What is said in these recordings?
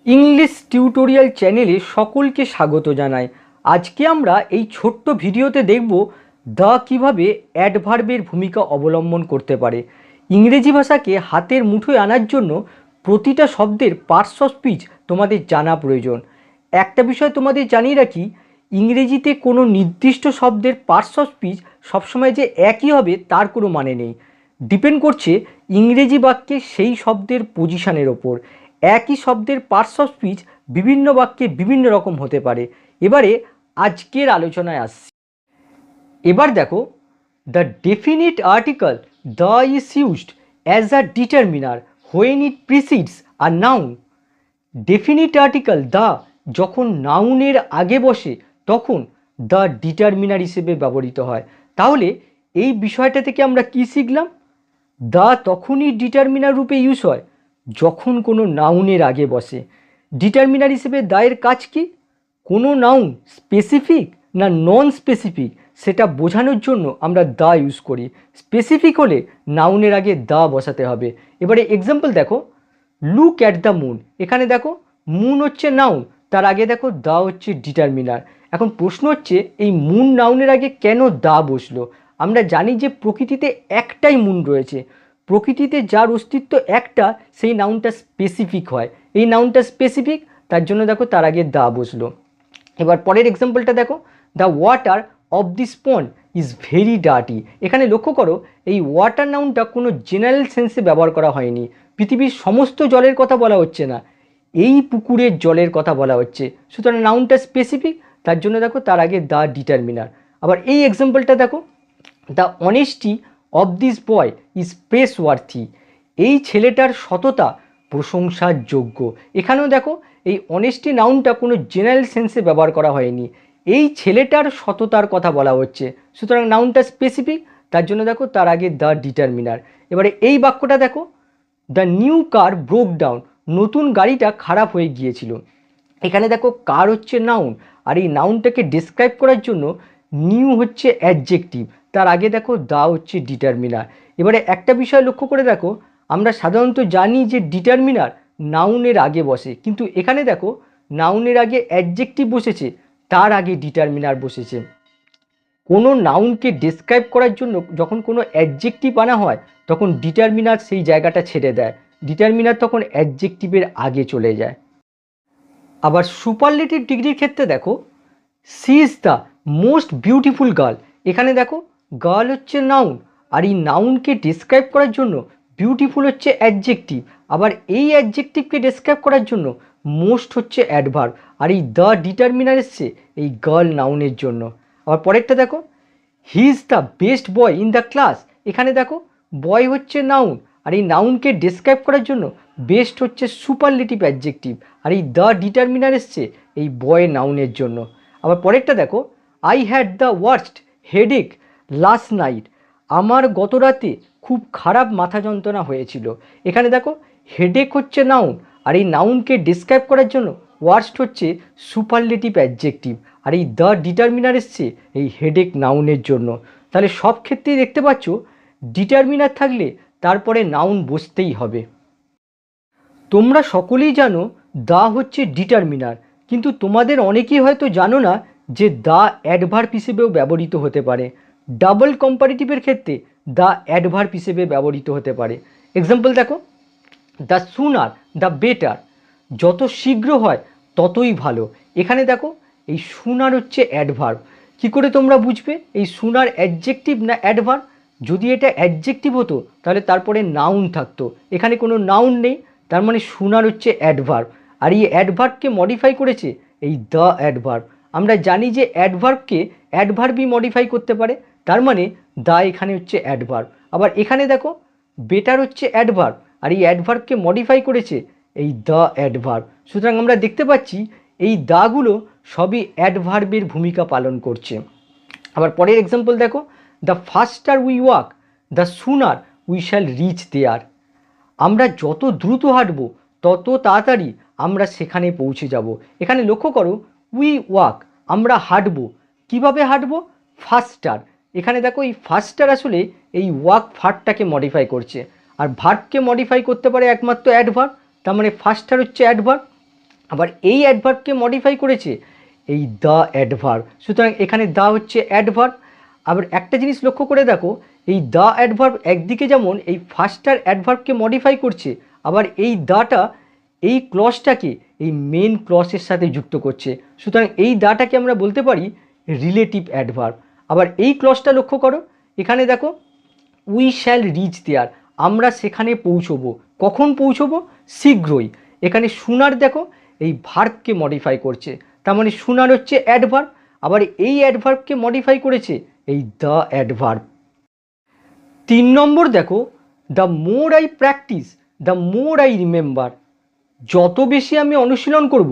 English tutorial চ্যানেলে সকলকে স্বাগত জানাই। আজকে আমরা এই ছোট্ট ভিডিওতে দেখব দ্য কীভাবে অ্যাডভার্বের ভূমিকা অবলম্বন করতে পারে। ইংরেজি ভাষাকে হাতের মুঠোয় আনার জন্য প্রতিটা শব্দের পার্টস অফ স্পিচ তোমাদের জানা প্রয়োজন। একটা বিষয় তোমাদের জানিয়ে রাখি, ইংরেজিতে কোনো নির্দিষ্ট শব্দের পার্টস অফ স্পিচ সবসময় যে একই হবে তার কোনো মানে নেই। ডিপেন্ড করছে ইংরেজি বাক্যে সেই শব্দের পজিশনের ওপর। একই শব্দের পার্টস অফ স্পিচ বিভিন্ন বাক্যে বিভিন্ন রকম হতে পারে। এবারে আজকের আলোচনায় আসছি। এবার দেখো, the definite article the is used as a determiner when it precedes a noun. Definite article the যখন নাউনের আগে বসে তখন দ্য ডিটারমিনার হিসেবে ব্যবহৃত হয়। তাহলে এই বিষয়টা থেকে আমরা কি শিখলাম? দ্য তখনই ডিটারমিনার রূপে ইউজ হয় যখন কোনো নাউনের আগে বসে। ডিটারমিনার হিসেবে দ্য-এর কাজ কি? কোনো নাউন স্পেসিফিক না নন স্পেসিফিক সেটা বোঝানোর জন্য আমরা দ্য ইউজ করি। স্পেসিফিক হলে নাউনের আগে দ্য বসাতে হবে। এবারে এক্সাম্পল দেখো, লুক অ্যাট দ্য মুন। এখানে দেখো মুন হচ্ছে নাউন, তার আগে দেখো দ্য হচ্ছে ডিটারমিনার। এখন প্রশ্ন হচ্ছে এই মুন নাউনের আগে কেন দ্য বসলো? আমরা জানি যে প্রকৃতিতে একটাই মুন রয়েছে। প্রকৃতিতে যার অস্তিত্ব একটা, সেই নাউনটা স্পেসিফিক হয়। এই নাউনটা স্পেসিফিক, তার জন্য দেখো তার আগে দ্য বসলো। এবার পরের এক্সাম্পলটা দেখো, the water of this pond is very dirty. এখানে লক্ষ্য করো এই ওয়াটার নাউনটা কোনো জেনারেল সেন্সে ব্যবহার করা হয়নি। পৃথিবীর সমস্ত জলের কথা বলা হচ্ছে না, এই পুকুরের জলের কথা বলা হচ্ছে। সুতরাং নাউনটা স্পেসিফিক, তার জন্য দেখো তার আগে দ্য ডিটারমিনার। আবার এই এক্সাম্পলটা দেখো, the honesty of this boy is press worthy. এই ছেলেটার সততা প্রশংসার যোগ্য। এখানেও দেখো এই অনেস্টি নাউনটা কোনো জেনারেল সেন্সে ব্যবহার করা হয়নি, এই ছেলেটার সততার কথা বলা হচ্ছে। সুতরাং নাউনটা স্পেসিফিক, তার জন্য দেখো তার আগে দ্য ডিটারমিনার। এবারে এই বাক্যটা দেখো, the new car broke down. নতুন গাড়িটা খারাপ হয়ে গিয়েছিল। এখানে দেখো কার হচ্ছে নাউন, আর এই নাউনটাকে ডিসক্রাইব করার জন্য নিউ হচ্ছে অ্যাডজেক্টিভ, তার আগে দেখো দ্য হচ্ছে ডিটারমিনার। এবারে একটা বিষয় লক্ষ্য করে দেখো, আমরা সাধারণত জানি যে ডিটারমিনার নাউনের আগে বসে, কিন্তু এখানে দেখো নাউনের আগে অ্যাডজেক্টিভ বসেছে, তার আগে ডিটারমিনার বসেছে। কোনো নাউনকে ডেসক্রাইব করার জন্য যখন কোনো অ্যাডজেক্টিভ আনা হয় তখন ডিটারমিনার সেই জায়গাটা ছেড়ে দেয়, ডিটারমিনার তখন অ্যাডজেক্টিভের আগে চলে যায়। আবার সুপারলেটিভ ডিগ্রির ক্ষেত্রে দেখো, she is the most beautiful girl. এখানে দেখো গার্ল হচ্ছে নাউন, আর এই নাউনকে ডেসক্রাইব করার জন্য বিউটিফুল হচ্ছে অ্যাডজেক্টিভ। আবার এই অ্যাডজেক্টিভকে ডেসক্রাইব করার জন্য মোস্ট হচ্ছে অ্যাডভার্ব, আর এই দ্য ডিটারমিনার এসছে এই গার্ল নাউনের জন্য। আবার পরেরটা দেখো, he is the best boy in the class. এখানে দেখো বয় হচ্ছে নাউন, আর এই নাউনকে ডেসক্রাইব করার জন্য বেস্ট হচ্ছে সুপারলেটিভ অ্যাডজেক্টিভ, আর এই দ্য ডিটারমিনার এসছে এই বয় নাউনের জন্য। আবার পরেরটা দেখো, I had the worst headache last night. আমার গত রাতে খুব খারাপ মাথা যন্ত্রণা হয়েছিল। এখানে দেখো হেডেক হচ্ছে নাউন, আর এই নাউনকে ডিসক্রাইব করার জন্য ওয়ার্স্ট হচ্ছে সুপারলেটিভ অ্যাডজেক্টিভ, আর এই দ্য ডিটারমিনার এসছে এই হেডেক নাউনের জন্য। তাহলে সব ক্ষেত্রেই দেখতে পাচ্ছ ডিটারমিনার থাকলে তারপরে নাউন বসতেই হবে। তোমরা সকলেই জানো দ্য হচ্ছে ডিটারমিনার, কিন্তু তোমাদের অনেকেই হয়তো জানো না যে দ্য অ্যাডভার্ব হিসেবেও ব্যবহৃত হতে পারে। ডাবল কম্পারেটিভের ক্ষেত্রে দ্য অ্যাডভার্ব হিসেবে ব্যবহৃত হতে পারে। এক্সাম্পল দেখো, দ্য সুনার দ্য বেটার। যত শীঘ্র হয় ততই ভালো। এখানে দেখো এই সুনার হচ্ছে অ্যাডভার্ব। কী করে তোমরা বুঝবে এই সুনার অ্যাডজেক্টিভ না অ্যাডভার্ব? যদি এটা অ্যাডজেক্টিভ হতো তাহলে তারপরে নাউন থাকতো, এখানে কোনো নাউন নেই, তার মানে সুনার হচ্ছে অ্যাডভার্ব। আর এই অ্যাডভার্বকে মডিফাই করেছে এই দ্য অ্যাডভার্ব। আমরা জানি যে অ্যাডভার্বকে অ্যাডভার্বই মডিফাই করতে পারে, তার মানে দ্য এখানে হচ্ছে অ্যাডভার্ব। আবার এখানে দেখো বেটার হচ্ছে অ্যাডভার্ব, আর এই অ্যাডভার্বকে মডিফাই করেছে এই দ্য অ্যাডভার্ব। সুতরাং আমরা দেখতে পাচ্ছি এই দাগুলো সবই অ্যাডভার্বের ভূমিকা পালন করছে। আবার পরের এক্সাম্পল দেখো, the faster we walk the sooner we shall reach there. আমরা যত দ্রুত হাঁটব তত তাড়াতাড়ি আমরা সেখানে পৌঁছে যাব। এখানে লক্ষ্য করো উই ওয়াক, আমরা হাঁটব। কিভাবে হাঁটব? ফাস্টার। এখানে দেখো এই ফাস্টার আসলে এই ওয়াক ভার্বটাকে মডিফাই করছে, আর ভার্বকে মডিফাই করতে পারে একমাত্র অ্যাডভার্ব, তার মানে ফাস্টার হচ্ছে অ্যাডভার্ব। আবার এই অ্যাডভার্বকে মডিফাই করেছে এই দ্য অ্যাডভার্ব। সুতরাং এখানে দ্য হচ্ছে অ্যাডভার্ব। আবার একটা জিনিস লক্ষ্য করে দেখো, এই দ্য অ্যাডভার্ব একদিকে যেমন এই ফার্স্টার অ্যাডভার্বকে মডিফাই করছে, আবার এই দ্যটা এই ক্লজটাকে এই মেন ক্লজের সাথে যুক্ত করছে। সুতরাং এই দ্যটাকে আমরা বলতে পারি রিলেটিভ অ্যাডভার্ব। আবার এই ক্লজটা লক্ষ্য করো, এখানে দেখো উই শ্যাল রিচ দেয়ার, আমরা সেখানে পৌঁছবো। কখন পৌঁছবো? শীঘ্রই। এখানে সুনার দেখো এই ভার্বকে মডিফাই করছে, তার মানে সুনার হচ্ছে অ্যাডভার্ব, আবার এই অ্যাডভার্বকে মডিফাই করেছে এই দ্য অ্যাডভার্ব। 3 নম্বর দেখো, the more I practice the more I remember, যত বেশি আমি অনুশীলন করব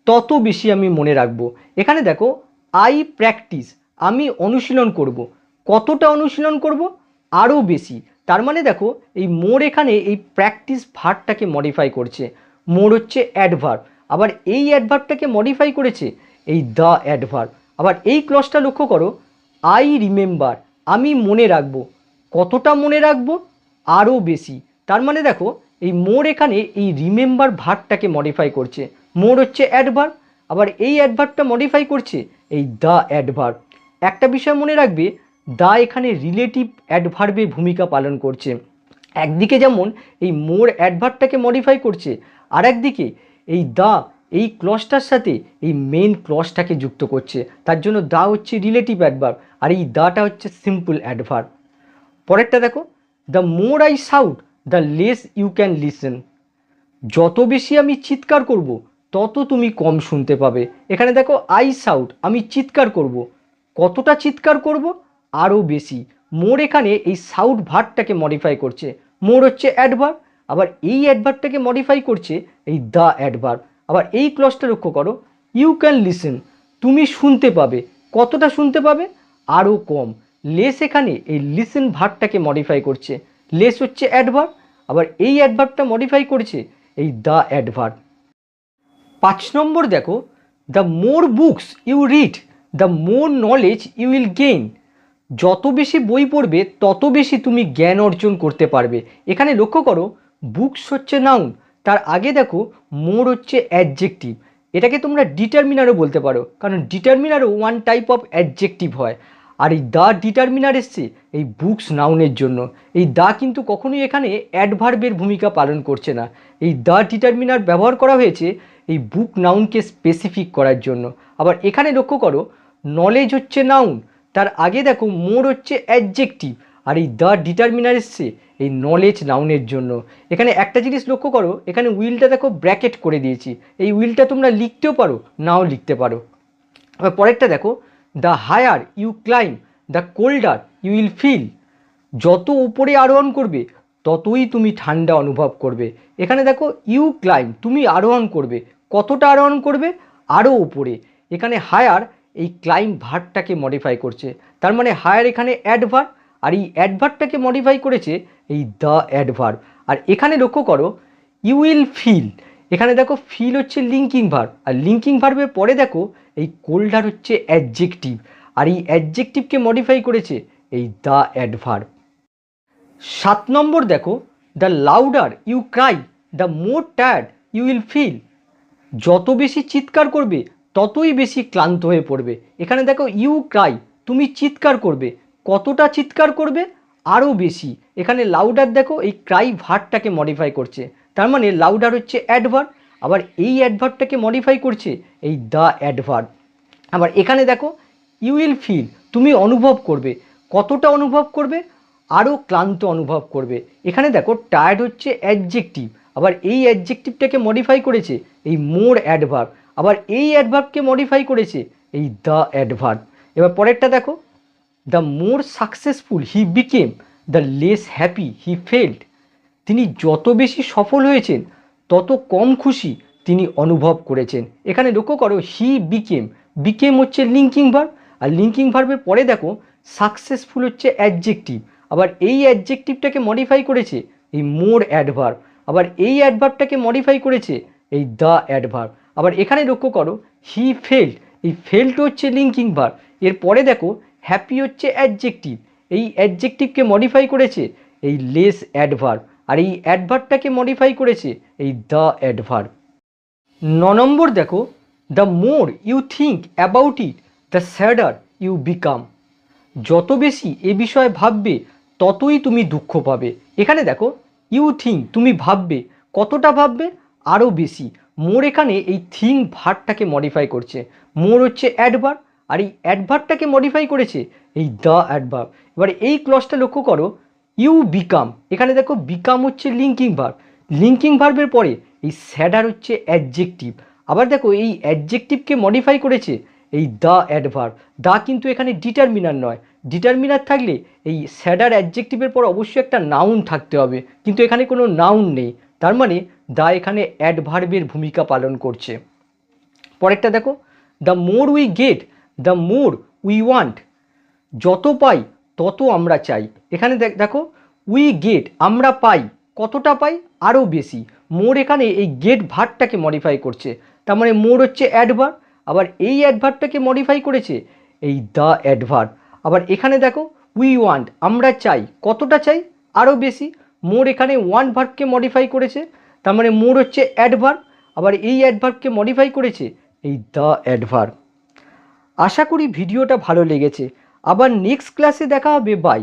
তত বেশি আমি মনে রাখবো। এখানে দেখো আই প্র্যাকটিস, আমি অনুশীলন করব। কতটা অনুশীলন করব? আরও বেশি। তার মানে দেখো এই মোর এখানে এই প্র্যাকটিস ভার্বটাকে মডিফাই করছে। মোর হচ্ছে অ্যাডভার্ব, আবার এই অ্যাডভার্বটাকে মডিফাই করেছে এই দ্য অ্যাডভার্ব। আবার এই ক্লজটা লক্ষ্য করো, আই রিমেম্বার, আমি মনে রাখবো। কতটা মনে রাখবো? আরও বেশি। তার মানে দেখো এই মোর এখানে এই রিমেম্বার ভার্বটাকে মডিফাই করছে। মোর হচ্ছে অ্যাডভার্ব, আবার এই অ্যাডভার্বটা মডিফাই করছে এই দ্য অ্যাডভার্ব। একটা বিষয় মনে রাখবে, দ্য এখানে রিলেটিভ অ্যাডভার্বের ভূমিকা পালন করছে। একদিকে যেমন এই মোর অ্যাডভার্বটাকে মডিফাই করছে, আর একদিকে এই দ্য এই ক্লজটার সাথে এই মেন ক্লজটাকে যুক্ত করছে। তার জন্য দ্য হচ্ছে রিলেটিভ অ্যাডভার্ব, আর এই দ্যটা হচ্ছে সিম্পল অ্যাডভার্ব। পরেরটা দেখো, the more I shout the less you can listen, যত বেশি আমি চিৎকার করব তত তুমি কম শুনতে পাবে। এখানে দেখো আই শাউট, আমি চিৎকার করব। কতটা চিৎকার করব? আরও বেশি। মোর এখানে এই শাউট ভার্বটাকে মডিফাই করছে। মোর হচ্ছে অ্যাডভার্ব, আবার এই অ্যাডভার্বটাকে মডিফাই করছে এই দ্য অ্যাডভার্ব। আবার এই ক্লজটা লক্ষ্য করো, ইউ ক্যান লিসেন, তুমি শুনতে পাবে। কতটা শুনতে পাবে? আরও কম। লেস এখানে এই লিসেন ভার্বটাকে মডিফাই করছে। লেস হচ্ছে অ্যাডভার্ব, আবার এই অ্যাডভার্বটা মডিফাই করেছে এই দ্য অ্যাডভার্ব। 5 নম্বর দেখো, the more books you read the more knowledge you will gain, যত বেশি বই পড়বে তত বেশি তুমি জ্ঞান অর্জন করতে পারবে। এখানে লক্ষ্য করো, বুকস হচ্ছে নাউন, তার আগে দেখো মোর হচ্ছে অ্যাডজেক্টিভ। এটাকে তোমরা ডিটারমিনারও বলতে পারো, কারণ ডিটারমিনারও ওয়ান টাইপ অফ অ্যাডজেক্টিভ হয়। আর এই দ্য ডিটারমিনার এসছে এই বুকস নাউনের জন্য। এই দ্য কিন্তু কখনোই এখানে অ্যাডভার্বের ভূমিকা পালন করছে না। এই দ্য ডিটারমিনার ব্যবহার করা হয়েছে এই বুক নাউনকে স্পেসিফিক করার জন্য। আবার এখানে লক্ষ্য করো, নলেজ হচ্ছে নাউন, তার আগে দেখো মোর হচ্ছে অ্যাডজেক্টিভ, আর এই দ্য ডিটারমিনার এসছে এই নলেজ নাউনের জন্য। এখানে একটা জিনিস লক্ষ্য করো, এখানে উইলটা দেখো ব্র্যাকেট করে দিয়েছি। এই উইলটা তোমরা লিখতেও পারো, নাও লিখতে পারো। আবার পরেরটা দেখো, the higher you climb the colder you will feel, যত উপরে আরোহণ করবে ততই তুমি ঠান্ডা অনুভব করবে। এখানে দেখো ইউ ক্লাইম, তুমি আরোহণ করবে। কতটা আরোহণ করবে? আরও উপরে। এখানে হায়ার এই ক্লাইম ভার্বটাকে মডিফাই করছে, তার মানে হায়ার এখানে অ্যাডভার্ব, আর এই অ্যাডভার্বটাকে মডিফাই করেছে এই দ্য অ্যাডভার্ব। আর এখানে লক্ষ্য করো, ইউ উইল ফিল, এখানে দেখো ফিল হচ্ছে লিঙ্কিং ভার্ব, আর লিঙ্কিং ভার্বের পরে দেখো এই কোল্ডার হচ্ছে অ্যাডজেক্টিভ, আর এই অ্যাডজেক্টিভকে মডিফাই করেছে এই দ্য অ্যাডভার্ব। 7 নম্বর দেখো, the louder you cry the more tired you will feel, যত বেশি চিৎকার করবে ততই বেশি ক্লান্ত হয়ে পড়বে। এখানে দেখো ইউ ক্রাই, তুমি চিৎকার করবে। কতটা চিৎকার করবে? আরও বেশি। এখানে লাউডার দেখো এই ক্রাই ভার্বটাকে মডিফাই করছে, তার মানে লাউডার হচ্ছে অ্যাডভার্ব, আবার এই অ্যাডভার্বটাকে মডিফাই করছে এই দ্য অ্যাডভার্ব। আবার এখানে দেখো ইউ উইল ফিল, তুমি অনুভব করবে। কতটা অনুভব করবে? আরও ক্লান্ত অনুভব করবে। এখানে দেখো টায়ার্ড হচ্ছে অ্যাডজেক্টিভ, আবার এই অ্যাডজেক্টিভটাকে মডিফাই করেছে এই মোর অ্যাডভার্ব, আবার এই অ্যাডভার্বকে মডিফাই করেছে এই দ্য অ্যাডভার্ব। এবার পরেরটা দেখো, the more successful he became the less happy he felt, তিনি যত বেশি সফল হয়েছেন তত কম খুশি তিনি অনুভব করেছেন। এখানে লক্ষ্য করো হি বিকেম, বিকেম হচ্ছে লিঙ্কিং ভার্ব, আর লিঙ্কিং ভার্বের পরে দেখো সাকসেসফুল হচ্ছে অ্যাডজেক্টিভ, আবার এই অ্যাডজেক্টিভটাকে মডিফাই করেছে এই মোর অ্যাডভার্ব, আবার এই অ্যাডভার্বটাকে মডিফাই করেছে এই দ্য অ্যাডভার্ব। আবার এখানে লক্ষ্য করো হি ফেল্ট, এই ফেল্ট হচ্ছে লিঙ্কিং ভার্ব, এর পরে দেখো হ্যাপি হচ্ছে অ্যাডজেক্টিভ, এই অ্যাডজেক্টিভকে মডিফাই করেছে এই লেস অ্যাডভার্ব, আর এই অ্যাডভার্বটাকে মডিফাই করেছে এই দ্য অ্যাডভার্ব। নম্বর দেখো, the more you think about it the sadder you become. যত বেশি এ বিষয়ে ভাববে ততই তুমি দুঃখ পাবে। এখানে দেখো ইউ থিঙ্ক, তুমি ভাববে, কতটা ভাববে, আরও বেশি। মোর এখানে এই থিঙ্ক ভার্বটাকে মডিফাই করছে। মোর হচ্ছে অ্যাডভার্ব, আর এই অ্যাডভার্বটাকে মডিফাই করেছে এই দ্য অ্যাডভার্ব। এবার এই ক্লজটা লক্ষ্য করো, ইউ বিকাম, এখানে দেখো বিকাম হচ্ছে লিঙ্কিং ভার্ব, লিঙ্কিং ভার্বের পরে এই স্যাডার হচ্ছে অ্যাডজেক্টিভ। আবার দেখো এই অ্যাডজেক্টিভকে মডিফাই করেছে এই দ্য অ্যাডভার্ব। দ্য কিন্তু এখানে ডিটারমিনার নয়, ডিটারমিনার থাকলে এই স্যাডার অ্যাডজেক্টিভের পর অবশ্যই একটা নাউন থাকতে হবে, কিন্তু এখানে কোনো নাউন নেই, তার মানে দ্য এখানে অ্যাডভার্বের ভূমিকা পালন করছে। পরেরটা দেখো, the more we get the more we want. যত পাই তত আমরা চাই। এখানে দেখো উই গেট, আমরা পাই, কতটা পাই, আরও বেশি। মোর এখানে এই গেট ভার্বটাকে মডিফাই করছে, তার মানে মোর হচ্ছে অ্যাডভার্ব, আবার এই অ্যাডভার্বটাকে মডিফাই করেছে এই দ্য অ্যাডভার্ব। আবার এখানে দেখো উই ওয়ান্ট, আমরা চাই, কতটা চাই, আরও বেশি। মোর এখানে ওয়ান্ট ভার্বকে মডিফাই করেছে, তার মানে মোর হচ্ছে অ্যাডভার্ব, আবার এই অ্যাডভার্বকে মডিফাই করেছে এই দ্য অ্যাডভার্ব। আশা করি ভিডিওটা ভালো লেগেছে। আবার নেক্সট ক্লাসে দেখা হবে। বাই।